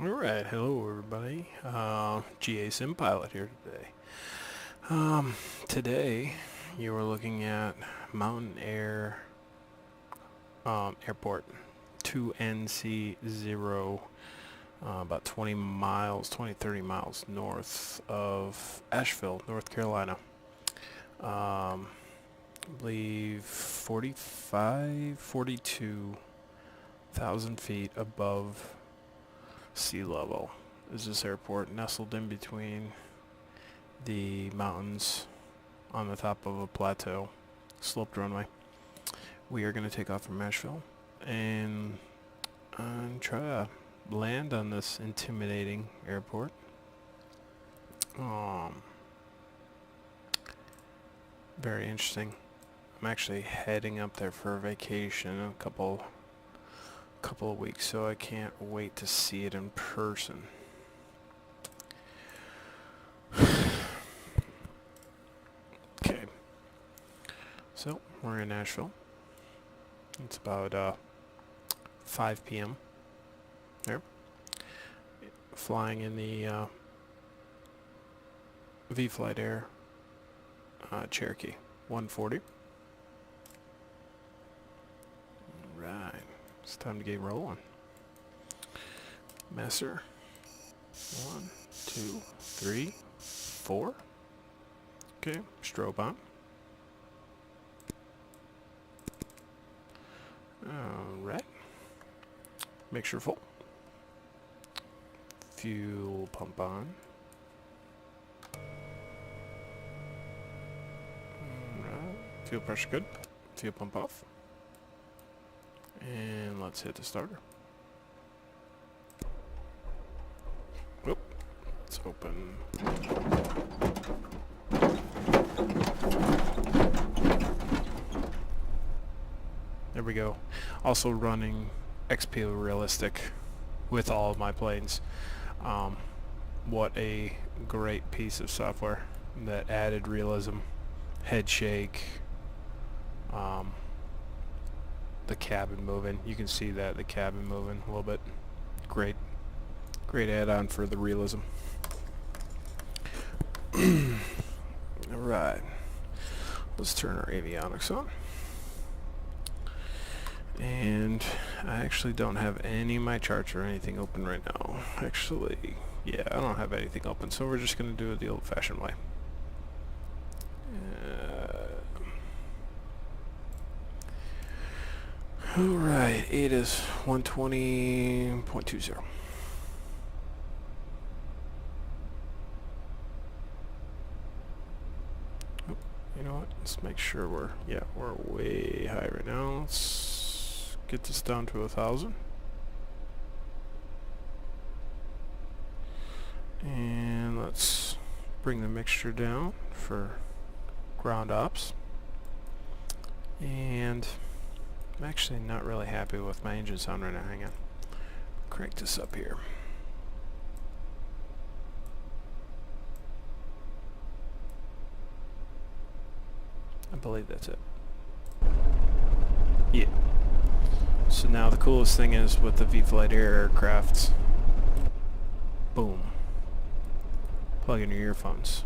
Alright, hello everybody. GA Sim Pilot here today. Today you are looking at Mountain Air Airport 2NC0, about 20 30 miles north of Asheville, North Carolina. I believe 42,000 feet above sea level is this airport, nestled in between the mountains on the top of a plateau, sloped runway. We are going to take off from Asheville and try to land on this intimidating airport. Very interesting. I'm actually heading up there for a vacation in a couple of weeks, so I can't wait to see it in person. Okay, so we're in Asheville. It's about 5 p.m. there. Flying in the vFlyteAir Cherokee 140. Right. It's time to get rolling. Messer. 1, 2, 3, 4. Okay, strobe on. Alright. Mixture full. Fuel pump on. Alright. Fuel pressure good. Fuel pump off. And let's hit the starter. Whoop. Let's open. There we go. Also running XPO Realistic with all of my planes. What a great piece of software. That added realism, head shake, the cabin moving. You can see that, the cabin moving a little bit. Great add-on for the realism. Alright, let's turn our avionics on. And I actually don't have any of my charts or anything open right now. Actually, yeah, I don't have anything open, so we're just going to do it the old-fashioned way. Alright, ADA's 120.20. Oh, you know what? Let's make sure we're way high right now. Let's get this down to 1,000. And let's bring the mixture down for ground ops. And I'm actually not really happy with my engine sound right now. Hang on. Crank this up here. I believe that's it. Yeah. So now the coolest thing is with the vFlyteAir aircrafts. Boom. Plug in your earphones.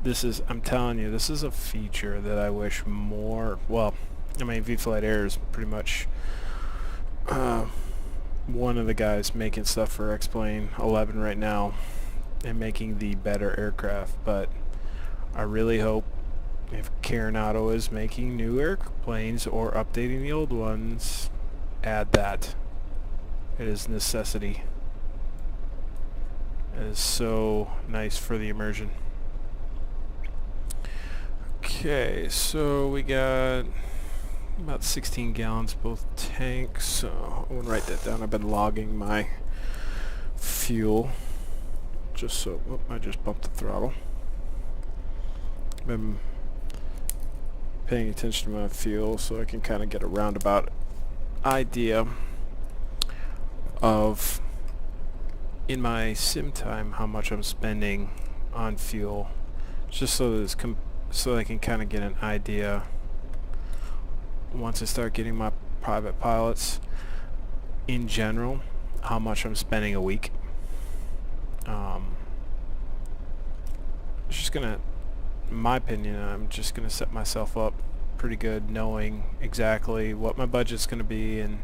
This is, I'm telling you, this is a feature that I wish more, well, I mean, vFlyteAir is pretty much one of the guys making stuff for X-Plane 11 right now and making the better aircraft, but I really hope if Coronado is making new airplanes or updating the old ones, add that. It is a necessity. It is so nice for the immersion. Okay, so we got about 16 gallons both tanks, so I'm going to write that down. I've been logging my fuel just so, I just bumped the throttle. Been paying attention to my fuel so I can kind of get a roundabout idea of, in my sim time, how much I'm spending on fuel, just so that so I can kind of get an idea once I start getting my private pilots in general. how much I'm spending a week. It's just gonna, in my opinion, I'm just gonna set myself up pretty good, knowing exactly what my budget's gonna be, and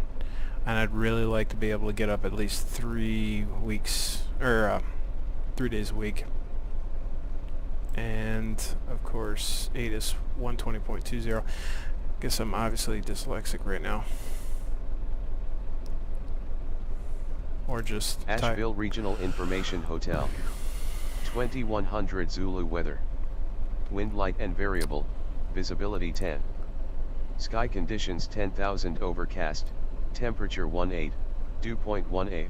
I'd really like to be able to get up at least 3 weeks or 3 days a week. And of course, 8 is 120.20. Guess I'm obviously dyslexic right now. Or just Asheville Regional Information Hotel. 2100 Zulu weather. Wind light and variable, visibility 10. Sky conditions 10,000 overcast, temperature 18, dew point 18.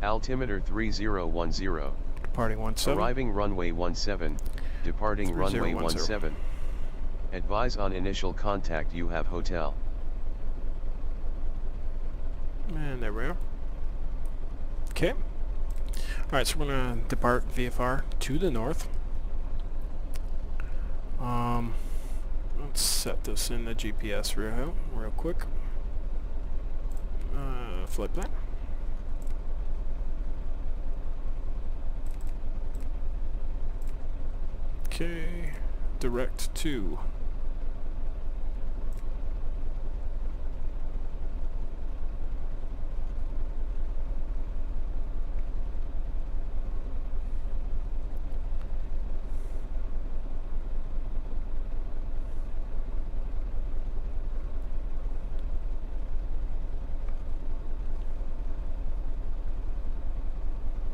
Altimeter 3010. Departing 17. Arriving runway 17, departing runway 17. Advise on initial contact you have hotel. And there we are. Okay. Alright, so we're going to depart VFR to the north. Let's set this in the GPS real quick. Flight plan. Okay, direct to.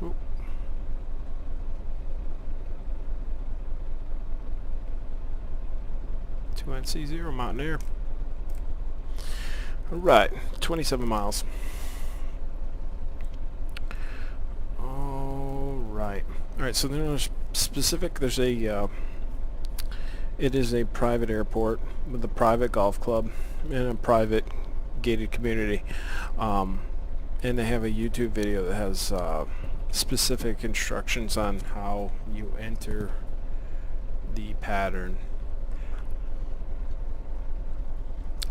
Oh. NC0 Mountain Air. Alright, 27 miles. Alright. Alright, so there's there's a, it is a private airport with a private golf club and a private gated community. And they have a YouTube video that has specific instructions on how you enter the pattern.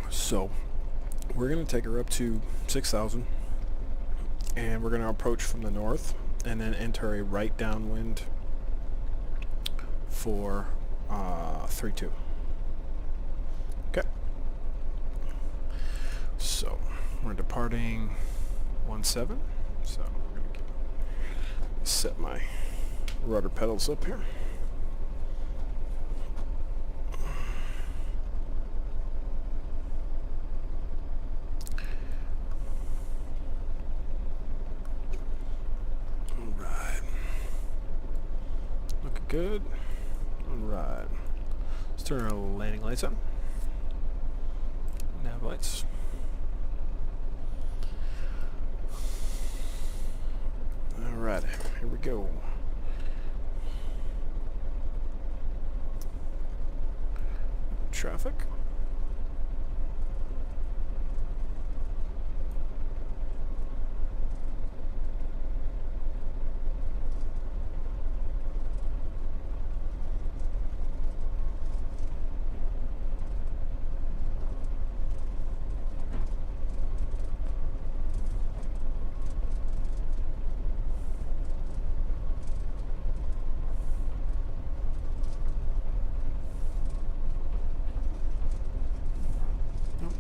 So we're going to take her up to 6,000 and we're going to approach from the north and then enter a right downwind for 3-2. Okay. So we're departing 17. So we're going to set my rudder pedals up here. Good. Alright. Let's turn our landing lights on. Nav lights. Alright, here we go. Traffic.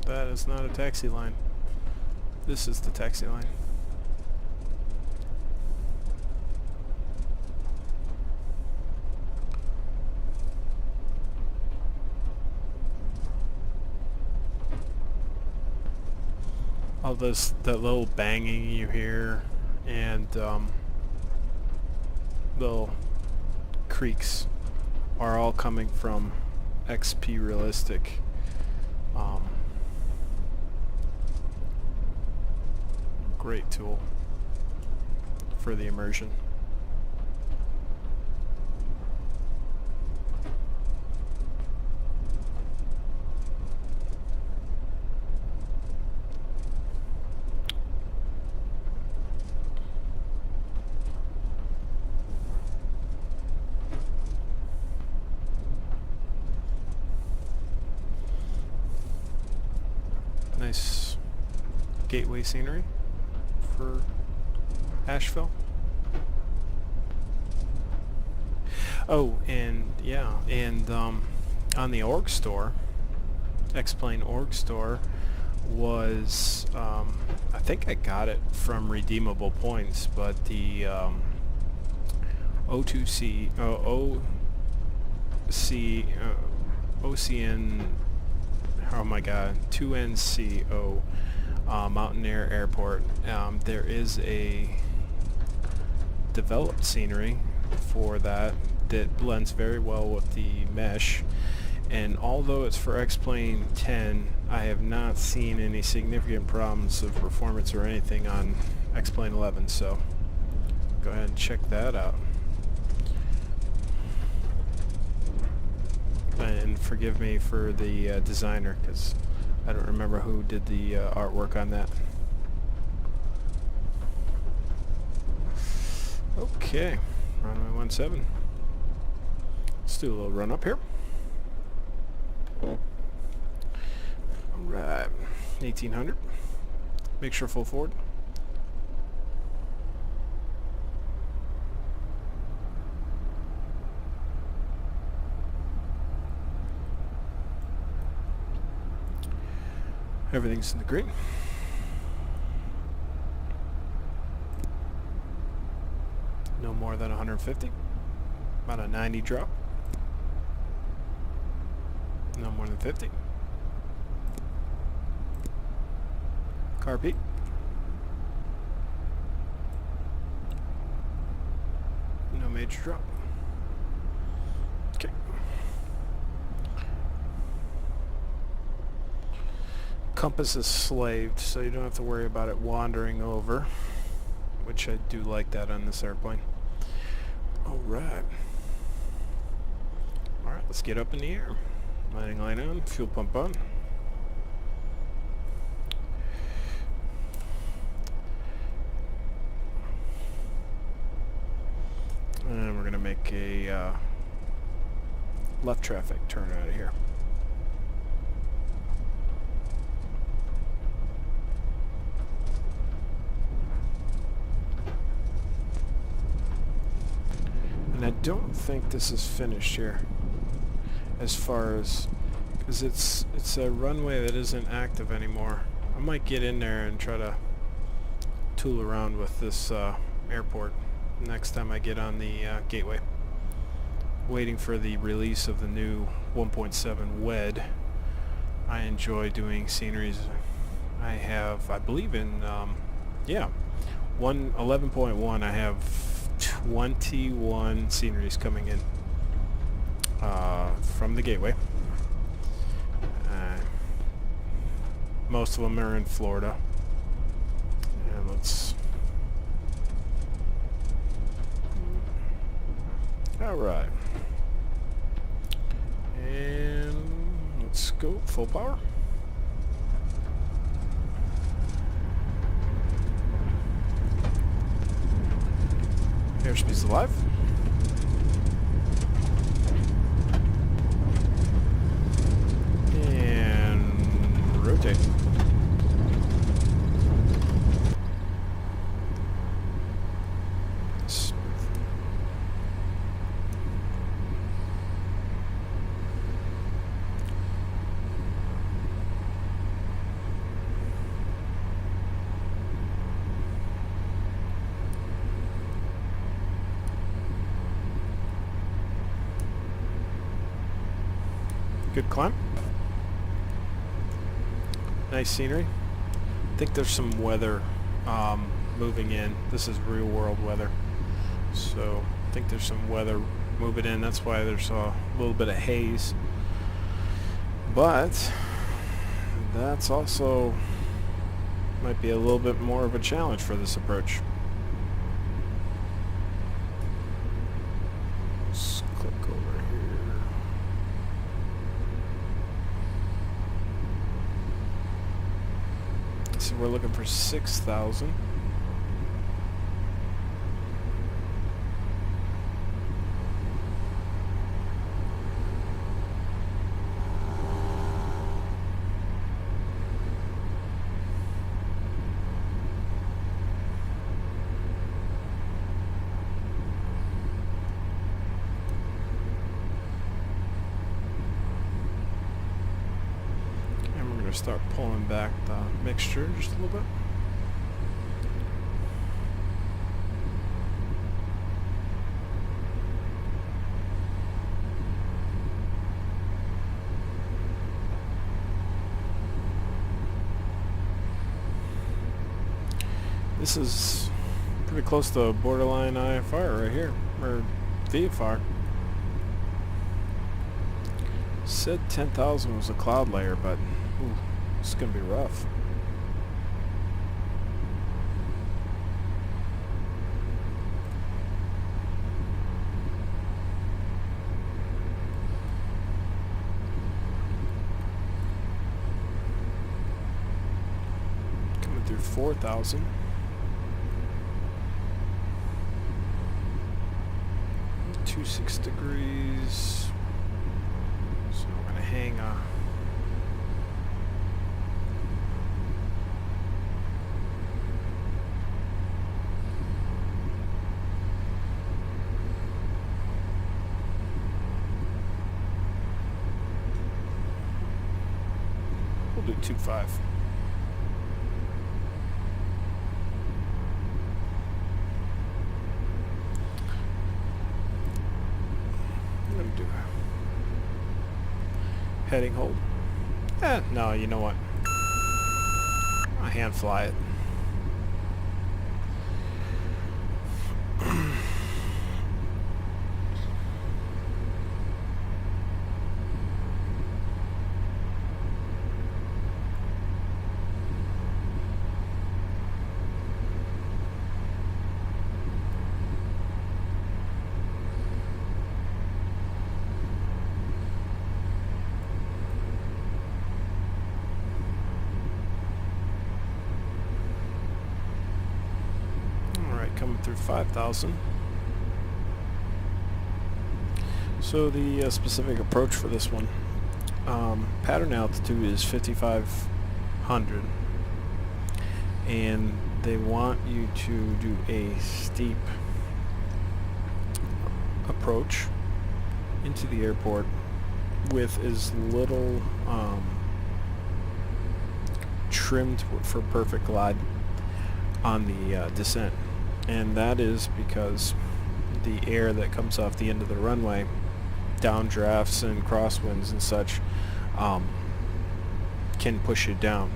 That is not a taxi line. This is the taxi line. All this, that little banging you hear, and little creaks are all coming from XP Realistic. Great tool for the immersion. Nice gateway scenery for Asheville. Oh, and yeah, and on the org store, X-Plane org store was, I think I got it from redeemable points, but the O2C, OCN, oh my god, 2NCO, Mountain Air Airport. There is a developed scenery for that blends very well with the mesh, and although it's for X-Plane 10, I have not seen any significant problems of performance or anything on X-Plane 11, so go ahead and check that out. And forgive me for the designer, because I don't remember who did the artwork on that. Okay, runway 17. Let's do a little run up here. Alright, 1800. Make sure full forward. Everything's in the green. No more than 150. About a 90 drop. No more than 50. Car peak. No major drop. Okay. Compass is slaved, so you don't have to worry about it wandering over, which I do like that on this airplane. Alright. Alright, let's get up in the air. Landing line on, fuel pump on. And we're going to make a left traffic turn out of here. And I don't think this is finished here, as far as, because it's a runway that isn't active anymore. I might get in there and try to tool around with this airport next time I get on the gateway. Waiting for the release of the new 1.7 WED. I enjoy doing sceneries. I have, I believe in, 11.1 I have 21 sceneries coming in from the gateway. Most of them are in Florida. And let's... Alright. And let's go full power. Airspeed's alive. And rotate. Good climb. Nice scenery. I think there's some weather moving in. This is real world weather. So I think there's some weather moving in. That's why there's a little bit of haze. But that's also might be a little bit more of a challenge for this approach. Let's click over here. So we're looking for 6,000. start pulling back the mixture just a little bit. This is pretty close to borderline IFR right here, or VFR. Said 10,000 was a cloud layer, but ooh, it's gonna be rough. Coming through 4,000. 26 degrees. So we're gonna hang a we'll do 2.5. Heading hold. No, you know what? I hand fly it. Coming through 5,000. So the specific approach for this one, pattern altitude is 5,500, and they want you to do a steep approach into the airport with as little trimmed for perfect glide on the descent. And that is because the air that comes off the end of the runway, downdrafts and crosswinds and such, can push you down,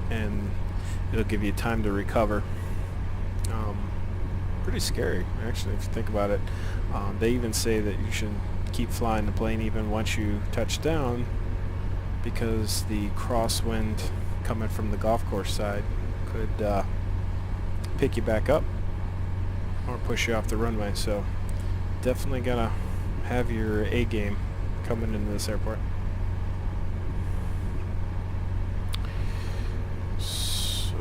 and it'll give you time to recover. Pretty scary, actually, if you think about it. They even say that you should keep flying the plane even once you touch down, because the crosswind coming from the golf course side could pick you back up or push you off the runway. So definitely gotta have your A game coming into this airport. So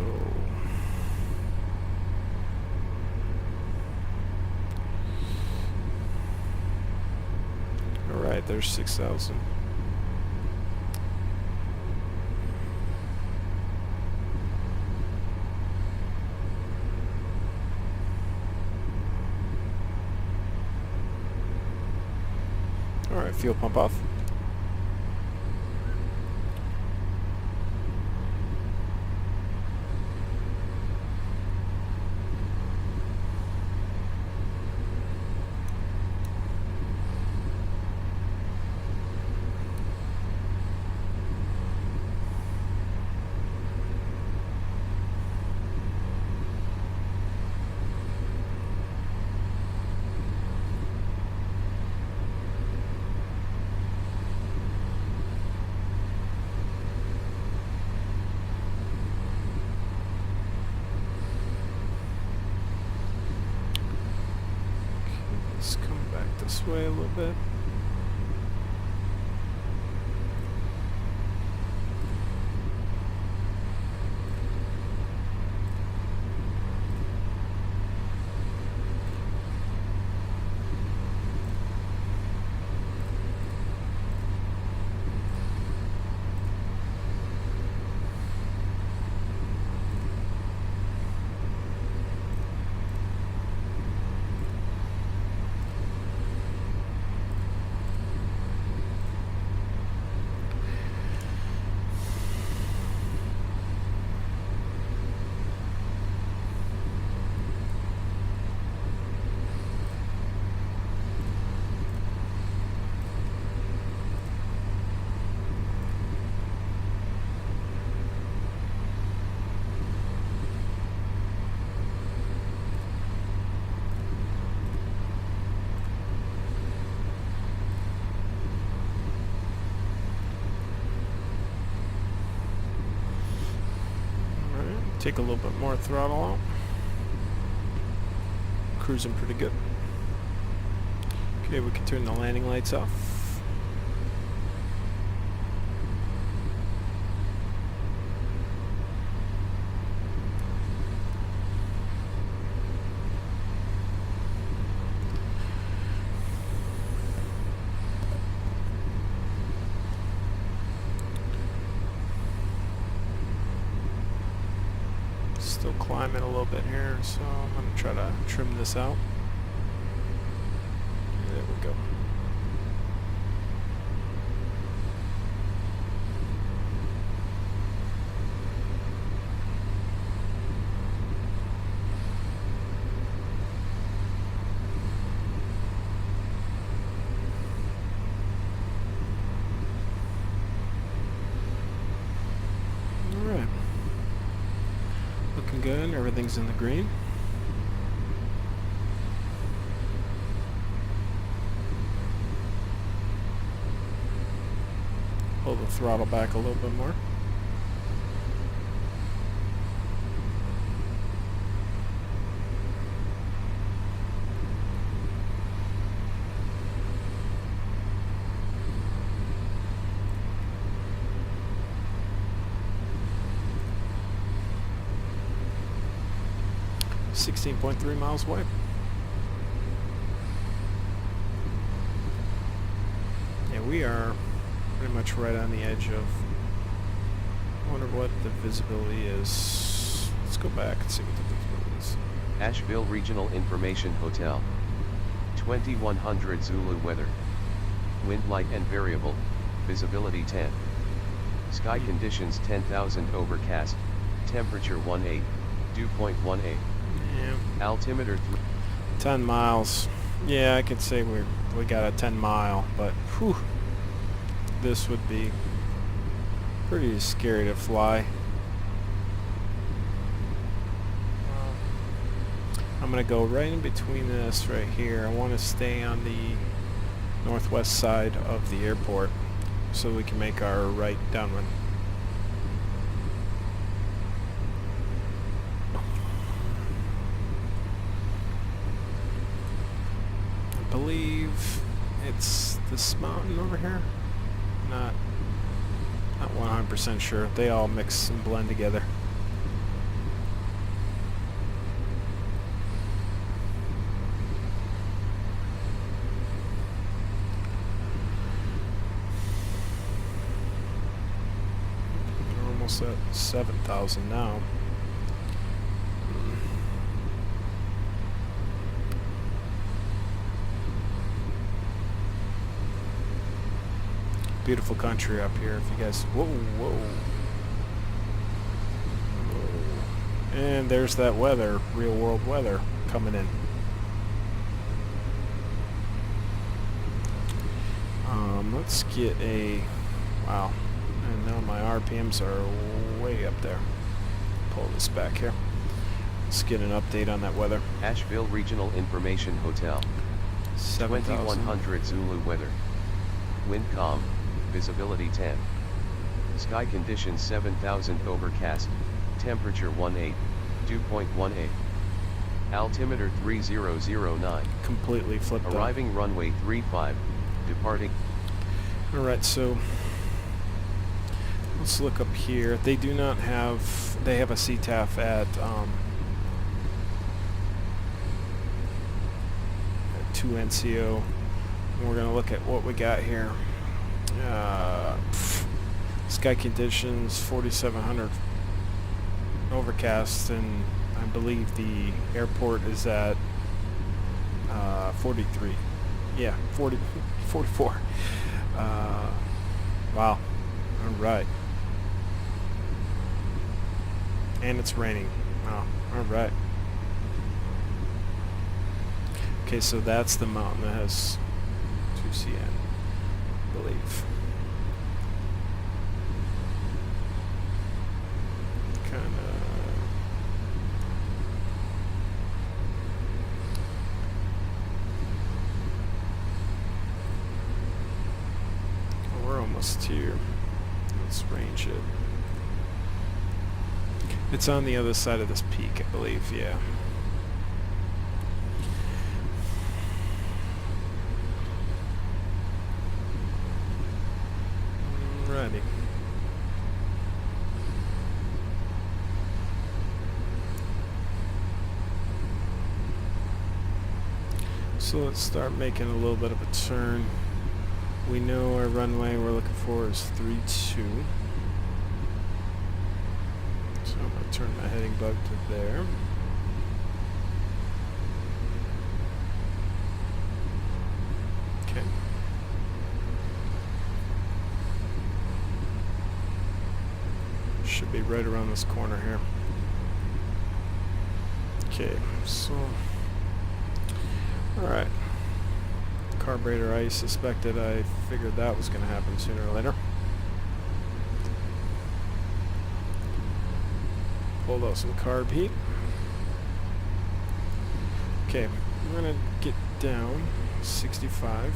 alright, there's 6,000. Alright, fuel pump off. Let's come back this way a little bit. Take a little bit more throttle out. Cruising pretty good. Okay, we can turn the landing lights off. Still climbing a little bit here, so I'm going to try to trim this out. There we go. Alright. Looking good, everything's in the green. Pull the throttle back a little bit more. .3 miles away. Yeah, we are pretty much right on the edge of. I wonder what the visibility is. Let's go back and see what the visibility is. Asheville Regional Information Hotel. 2100 Zulu weather. Wind light and variable, visibility 10. Sky conditions 10,000 overcast, temperature 18, dew point 18. Yeah. Altimeter 10 miles. Yeah, I could say we got a 10 mile, but whew, this would be pretty scary to fly. I'm gonna go right in between this right here. I want to stay on the northwest side of the airport so we can make our right downwind. I believe it's this mountain over here. Not 100% sure. They all mix and blend together. We're almost at 7,000 now. Beautiful country up here. If you guys, whoa. And there's that weather, real world weather coming in. Let's get a, wow, and now my RPMs are way up there. Pull this back here. Let's get an update on that weather. Asheville Regional Information Hotel. 2100 Zulu weather. Wind calm. Visibility 10. Sky conditions 7,000 overcast, temperature 18, dew point 18. Altimeter 3009. Completely flipped Arriving up. Runway 35, departing. Alright, so let's look up here. They do not have, they have a CTAF at 2 NCO. And we're going to look at what we got here. Sky conditions 4,700 overcast, and I believe the airport is at 43. Yeah, 44. Wow. Alright. And it's raining. Wow. Alright. Okay, so that's the mountain that has 2CN, I believe. We're almost here. Let's range it. It's on the other side of this peak, I believe, yeah. Alrighty. So let's start making a little bit of a turn. We know our runway we're looking for is 32. So I'm going to turn my heading bug to there. Okay. Should be right around this corner here. Okay, so... Alright. Carburetor I suspected. I figured that was going to happen sooner or later. Pulled out some carb heat. Okay, we're going to get down 65.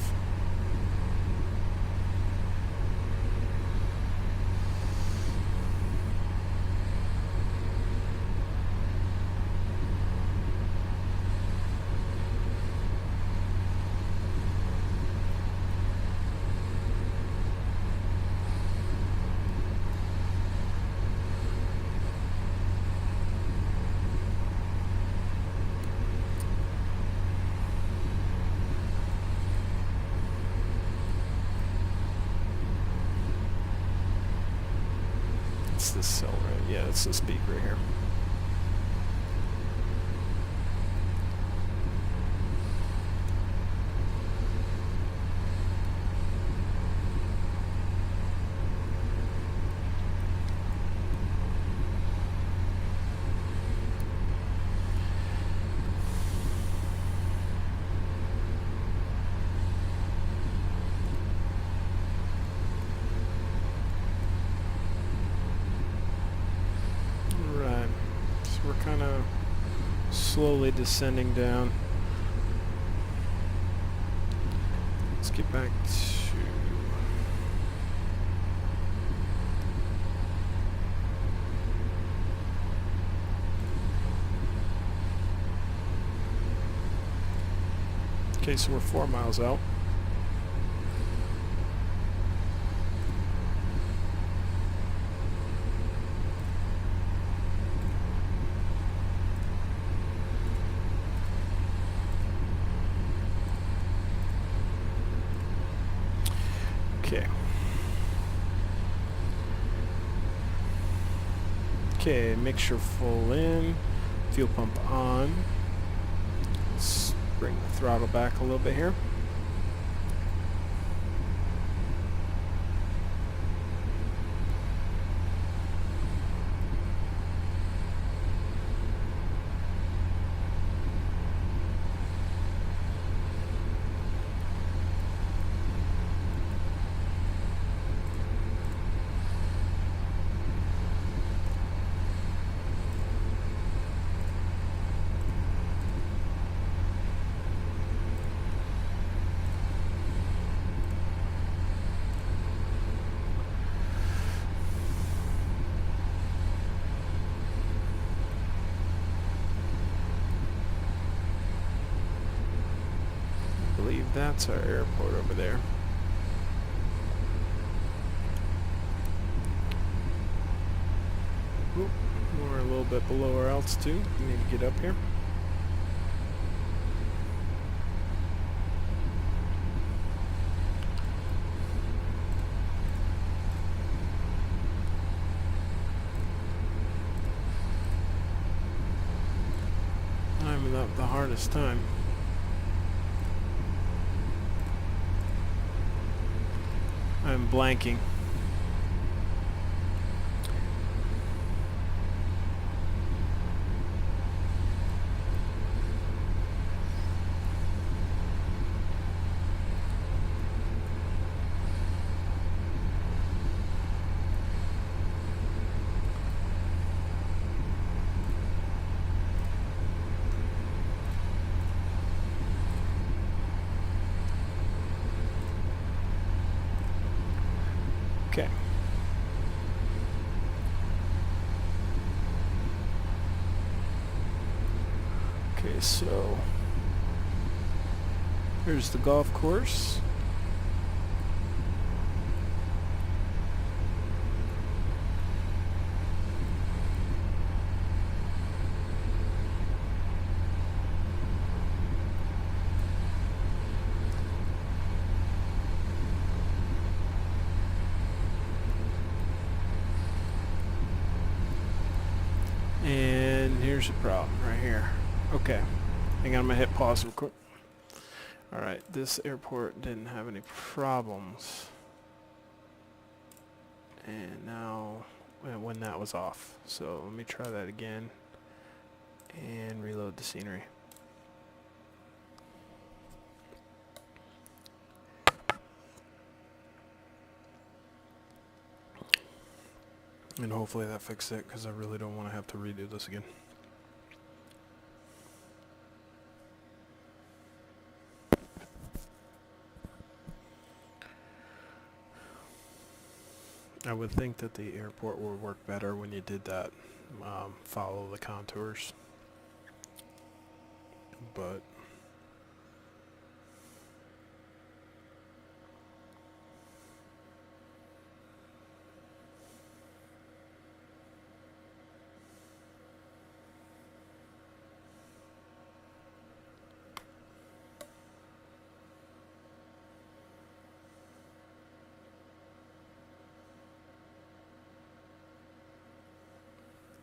It's this cell right? Yeah, it's this peak right here. We're kind of slowly descending down. Let's get back to... Okay, so we're 4 miles out. Okay. Okay, mixture full in, fuel pump on. Let's bring the throttle back a little bit here. I believe that's our airport over there. Oop, we're a little bit below our altitude. We need to get up here. I'm without the hardest time. I'm blanking. Okay, so here's the golf course. And here's the problem right here. Okay, hang on, I'm gonna hit pause real quick. Alright, this airport didn't have any problems. And now, when that was off. So let me try that again and reload the scenery. And hopefully that fixed it, because I really don't want to have to redo this again. I would think that the airport would work better when you did that, follow the contours. But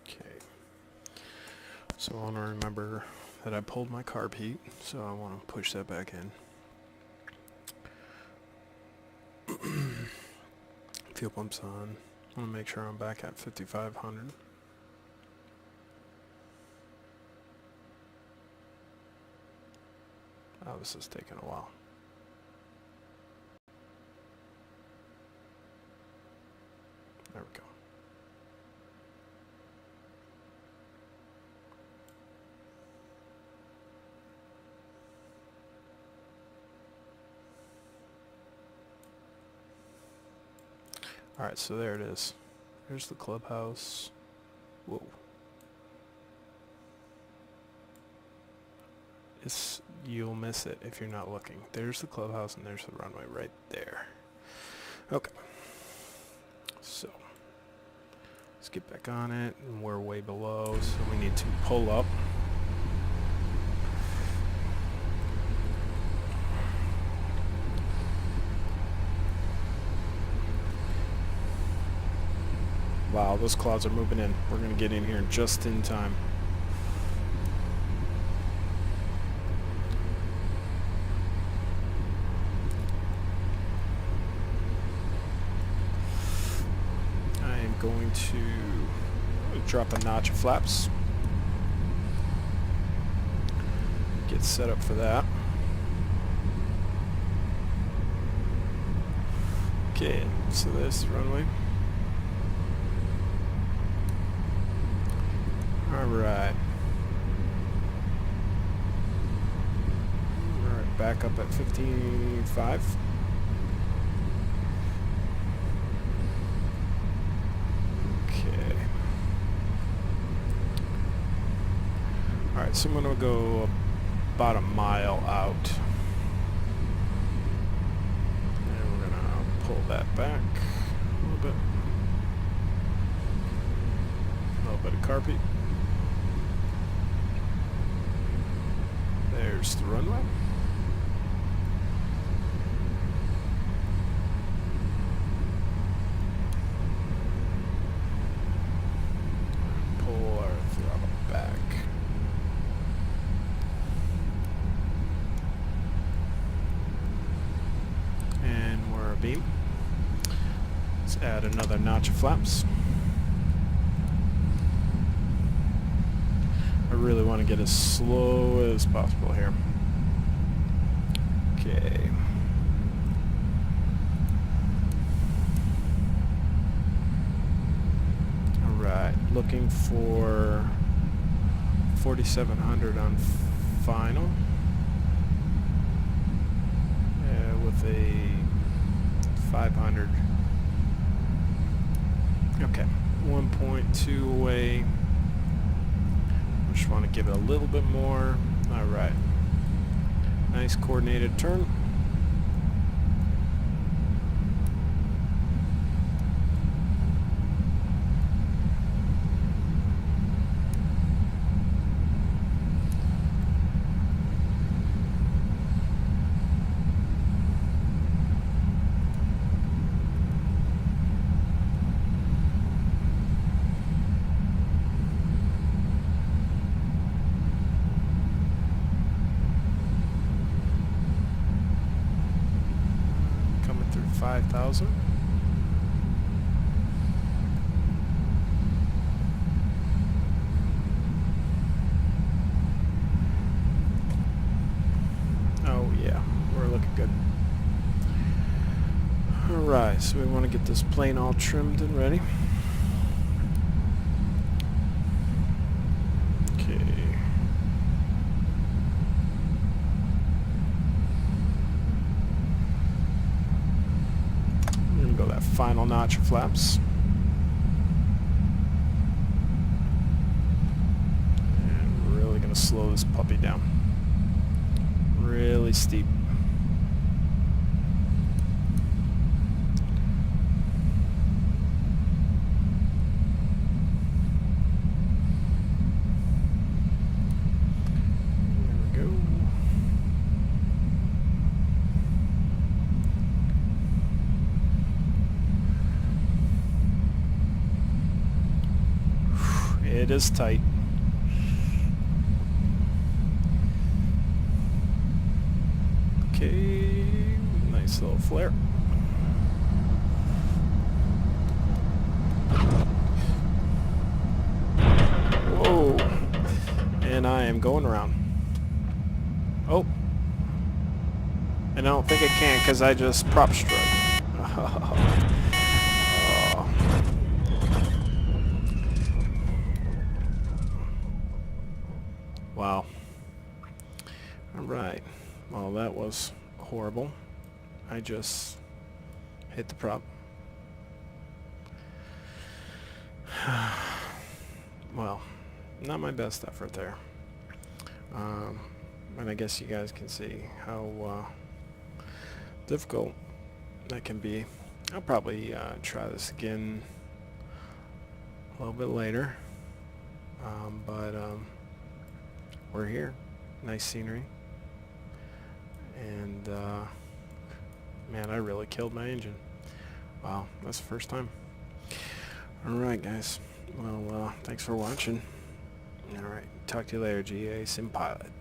okay, so I want to remember that I pulled my carb heat, so I want to push that back in. Fuel pump's on. I want to make sure I'm back at 5,500. Oh, this is taking a while. There we go. Alright, so there it is. Here's the clubhouse. Whoa. You'll miss it if you're not looking. There's the clubhouse and there's the runway right there. Okay. So, let's get back on it. And we're way below, so we need to pull up. Wow, those clouds are moving in. We're going to get in here just in time. I am going to drop a notch of flaps. Get set up for that. Okay, so there's the runway. Alright. Alright, back up at 55. Okay. Alright, so I'm going to go about a mile out. And we're going to pull that back a little bit. A little bit of carpet. There's the runway. Pull our throttle back. And we're abeam. Let's add another notch of flaps. I really want to get as slow as possible here. Okay. Alright, looking for 4,700 on final. With a 500. Okay, 1.2 away. Just want to give it a little bit more. Alright. Nice coordinated turn. Coming through 5,000. Oh yeah, we're looking good. Alright, so we want to get this plane all trimmed and ready. Okay. I'm going to go that final notch of flaps. And we're really going to slow this puppy down. Really steep. It is tight. Okay, nice little flare. Whoa, and I am going around. Oh, and I don't think I can because I just prop struck. Wow. Alright. Well, that was horrible. I just hit the prop. Well, not my best effort there. And I guess you guys can see how difficult that can be. I'll probably try this again a little bit later. But we're here. Nice scenery. And man, I really killed my engine. Wow, that's the first time. Alright guys, well thanks for watching. Alright, talk to you later, GA Sim Pilot.